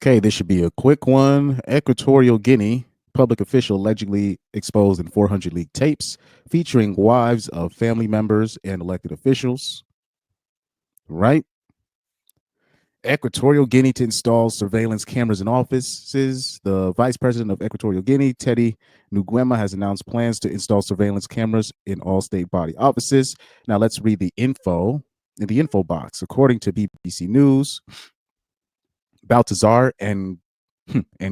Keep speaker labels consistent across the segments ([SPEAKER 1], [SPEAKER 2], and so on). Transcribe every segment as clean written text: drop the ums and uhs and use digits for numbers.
[SPEAKER 1] Okay, this should be a quick one. Equatorial Guinea public official allegedly exposed in 400 leaked tapes featuring wives of family members and elected officials. Right? Equatorial Guinea to install surveillance cameras in offices. The vice president of Equatorial Guinea, Teddy Nguema, has announced plans to install surveillance cameras in all state body offices. Now let's read the info in the info box. According to BBC News, Baltazar and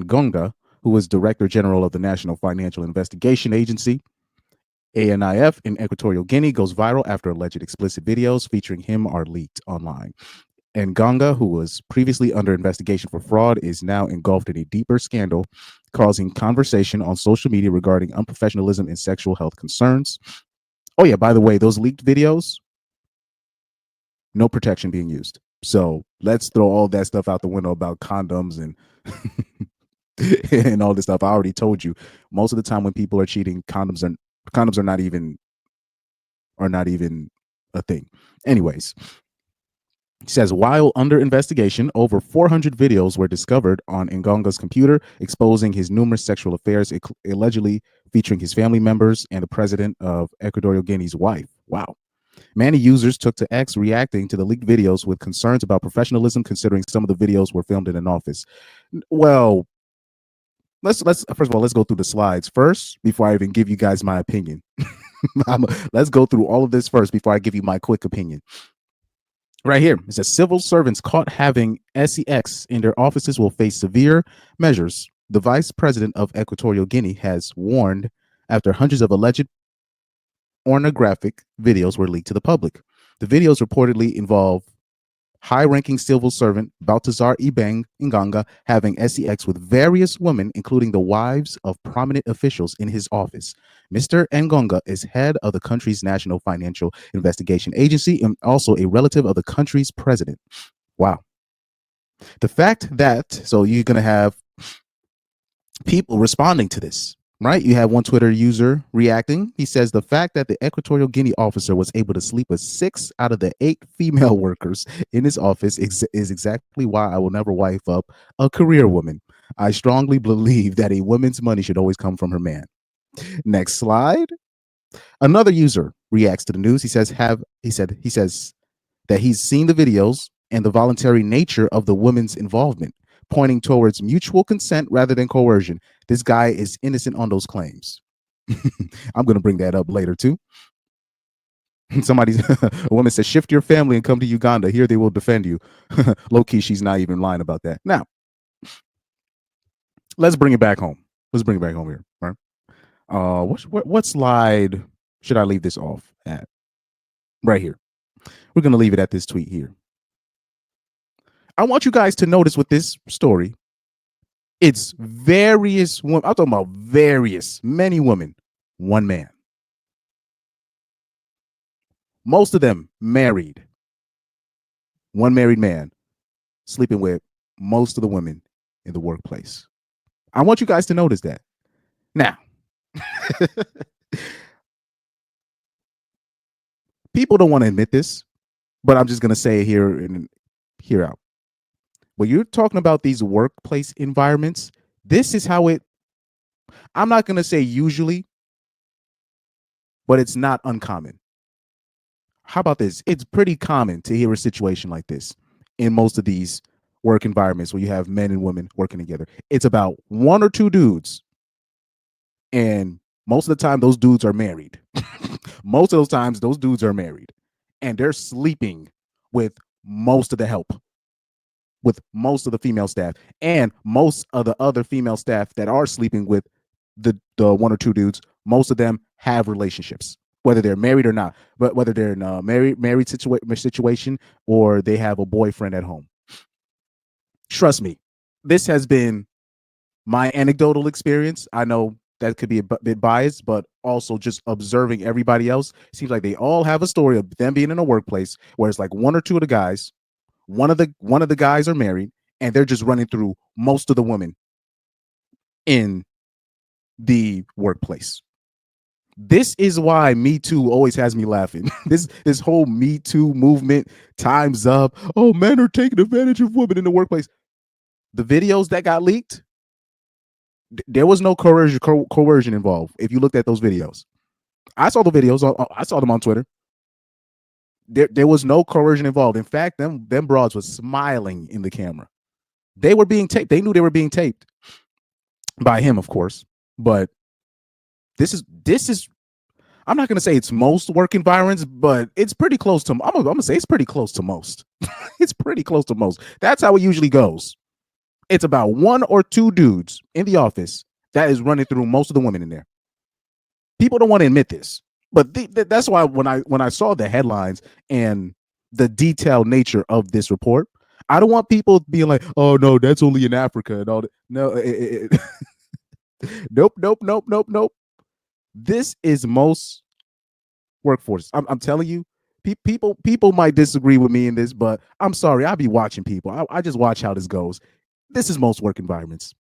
[SPEAKER 1] Gonga, who was Director General of the National Financial Investigation Agency, ANIF, in Equatorial Guinea, goes viral after alleged explicit videos featuring him are leaked online. And Gonga, who was previously under investigation for fraud, is now engulfed in a deeper scandal, causing conversation on social media regarding unprofessionalism and sexual health concerns. Oh, yeah, by the way, those leaked videos, no protection being used. So let's throw all that stuff out the window about condoms and and all this stuff. I already told you, most of the time when people are cheating, condoms are not even a thing. Anyways, he says while under investigation, over 400 videos were discovered on Ngonga's computer exposing his numerous sexual affairs, allegedly featuring his family members and the president of Equatorial Guinea's wife. Wow. Many users took to X reacting to the leaked videos with concerns about professionalism, considering some of the videos were filmed in an office. Well, let's first of all, let's go through the slides first before I even give you guys my opinion. Let's go through all of this first before I give you my quick opinion. Right here, it says civil servants caught having sex in their offices will face severe measures. The vice president of Equatorial Guinea has warned after hundreds of alleged pornographic videos were leaked to the public. The videos reportedly involve high-ranking civil servant Baltazar Ibeng Nganga having sex with various women, including the wives of prominent officials in his office. Mr. Ngonga is head of the country's National Financial Investigation Agency and also a relative of the country's president. Wow. The fact that, so you're going to have people responding to this, right? You have one Twitter user reacting. He says the fact that the Equatorial Guinea officer was able to sleep with 6 out of the 8 female workers in his office is exactly why I will never wife up a career woman. I strongly believe that a woman's money should always come from her man. Next slide. Another user reacts to the news. He says that he's seen the videos and the voluntary nature of the women's involvement, pointing towards mutual consent rather than coercion. This guy is innocent on those claims. I'm going to bring that up later too. A woman says, shift your family and come to Uganda. Here they will defend you. Low key, she's not even lying about that. Now, let's bring it back home. Let's bring it back home here. Right? What slide should I leave this off at? Right here. We're going to leave it at this tweet here. I want you guys to notice with this story, it's various women. I'm talking about many women, one man. Most of them married. One married man sleeping with most of the women in the workplace. I want you guys to notice that. Now, people don't want to admit this, but I'm just going to say it here and here out. When you're talking about these workplace environments, this is how I'm not going to say usually, but it's not uncommon. How about this? It's pretty common to hear a situation like this in most of these work environments where you have men and women working together. It's about 1 or 2 dudes. And most of the time, those dudes are married. Most of those times, those dudes are married. And they're sleeping with most of the help, with most of the female staff, and most of the other female staff that are sleeping with the 1 or 2 dudes. Most of them have relationships, whether they're married or not, but whether they're in a married situation or they have a boyfriend at home. Trust me, this has been my anecdotal experience. I know that could be a bit biased, but also just observing everybody else. It seems like they all have a story of them being in a workplace where it's like 1 or 2 of the guys, one of the guys are married, and they're just running through most of the women in the workplace. This is why Me Too always has me laughing. This whole Me Too movement, time's up. Oh, men are taking advantage of women in the workplace. The videos that got leaked, there was no coercion involved. If you looked at those videos, I saw the videos. I saw them on Twitter. There was no coercion involved. In fact, them broads was smiling in the camera. They were being taped. They knew they were being taped by him, of course. But this is. I'm not gonna say it's most work environments, but it's pretty close to. I'm gonna say it's pretty close to most. It's pretty close to most. That's how it usually goes. It's about one or two dudes in the office that is running through most of the women in there. People don't want to admit this, but that's why when I saw the headlines and the detailed nature of this report, I don't want people being like, "Oh no, that's only in Africa," and all that. No, nope. This is most workforce. I'm telling you, people might disagree with me in this, but I'm sorry. I be watching people. I just watch how this goes. This is most work environments.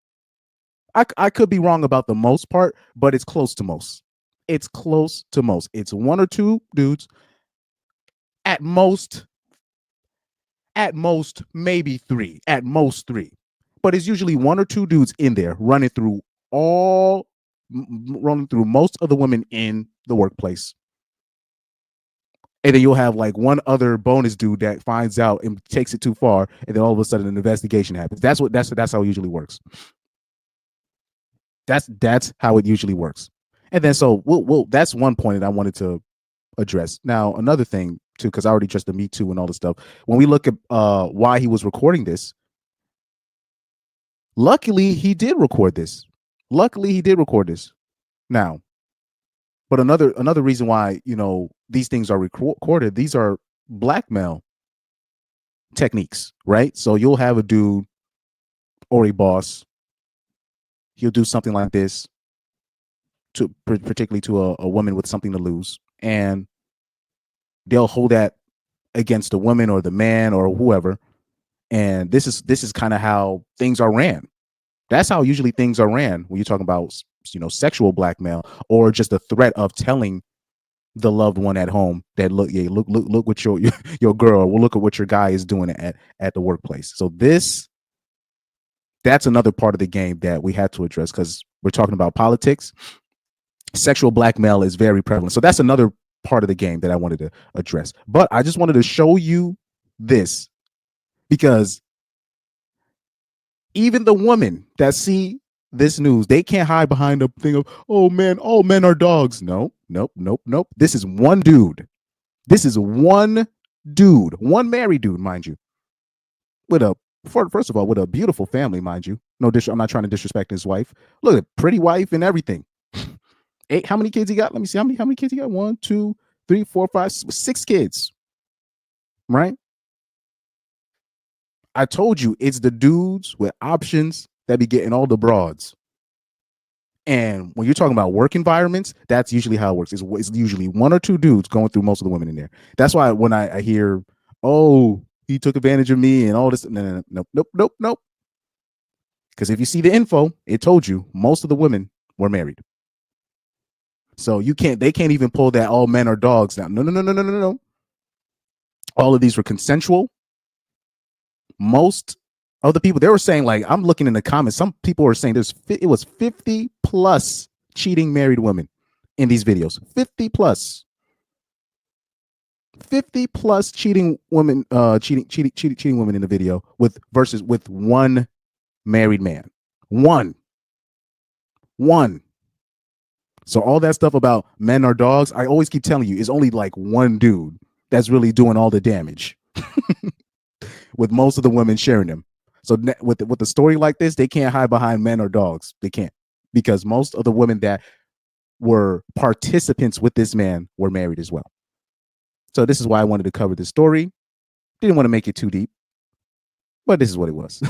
[SPEAKER 1] I could be wrong about the most part, but it's close to most. It's close to most. It's one or two dudes. At most, maybe three. At most three. But it's usually one or two dudes in there running through most of the women in the workplace. And then you'll have like one other bonus dude that finds out and takes it too far, and then all of a sudden an investigation happens. That's how it usually works. That's how it usually works. And then so we'll that's one point that I wanted to address. Now another thing too, because I already addressed the Me Too and all this stuff. When we look at why he was recording this, luckily he did record this. Now, but another reason why these things are recorded, these are blackmail techniques, right? So you'll have a dude or a boss, he'll do something like this to particularly to a woman with something to lose, and they'll hold that against the woman or the man or whoever. And this is kind of how things are ran. That's how usually things are ran when you're talking about sexual blackmail or just a threat of telling the loved one at home that look what your girl, well, look at what your guy is doing at the workplace. So that's another part of the game that we had to address, because we're talking about politics. Sexual blackmail is very prevalent. So that's another part of the game that I wanted to address. But I just wanted to show you this, because even the women that see this news, they can't hide behind the thing of, oh man, all men are dogs. Nope. This is one dude. One married dude, mind you, first of all, with a beautiful family, mind you. No, I'm not trying to disrespect his wife. Look at pretty wife and everything. How many kids he got? Let me see how many kids he got. 1, 2, 3, 4, 5, 6 kids. Right? I told you it's the dudes with options that be getting all the broads. And when you're talking about work environments, that's usually how it works. It's usually one or two dudes going through most of the women in there. That's why when I hear, oh, he took advantage of me and all this, nope. Because if you see the info, it told you most of the women were married. So they can't even pull that all men are dogs now. No. All of these were consensual. Most of the people, they were saying, like, I'm looking in the comments, some people were saying it was 50 plus cheating married women in these videos. 50 plus cheating women, cheating women in the video with one married man. One. So all that stuff about men are dogs, I always keep telling you, is only like one dude that's really doing all the damage. With most of the women sharing them. So with the story like this, they can't hide behind men or dogs. They can't, because most of the women that were participants with this man were married as well. So this is why I wanted to cover this story. Didn't want to make it too deep, but this is what it was.